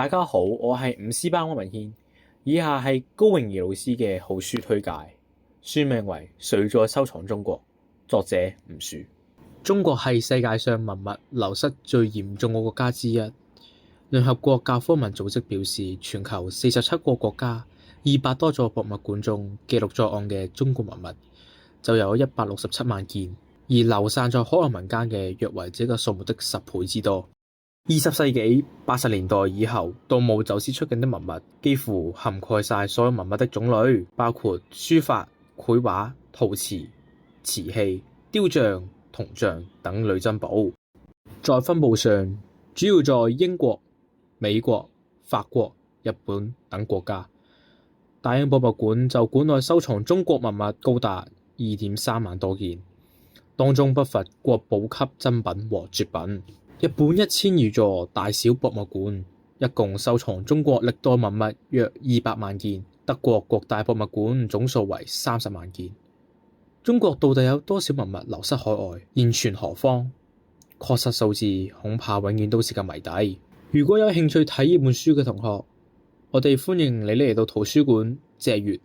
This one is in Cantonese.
大家好，我係五 C 班汪文軒，以下係高榮儀老師嘅好書推介，書名為《誰在收藏中國》，作者吳樹。中國係世界上文物流失最嚴重嘅國家之一。聯合國教科文組織表示，全球47個國家、200多座博物館中記錄在案嘅中國文物就有167萬件，而流散在海外民間嘅約為這個數目的10倍之多。20世紀80年代以後，盜墓走私出境的文物幾乎涵蓋晒所有文物的種類，包括書法、繪畫、陶瓷、瓷器、雕像、銅像等類珍寶。在分佈上，主要在英國、美國、法國、日本等國家。大英博物館就館內收藏中國文物高達2.3萬多件，當中不乏國寶級珍品和絕品。日本1000餘座大小博物館一共收藏中國歷代文物約200萬件，德國各大博物館總數為30萬件。中國到底有多少文物流失海外，現存何方？確實數字恐怕永遠都是個謎底。如果有興趣睇呢本書嘅同學，我哋歡迎你嚟到圖書館借閱。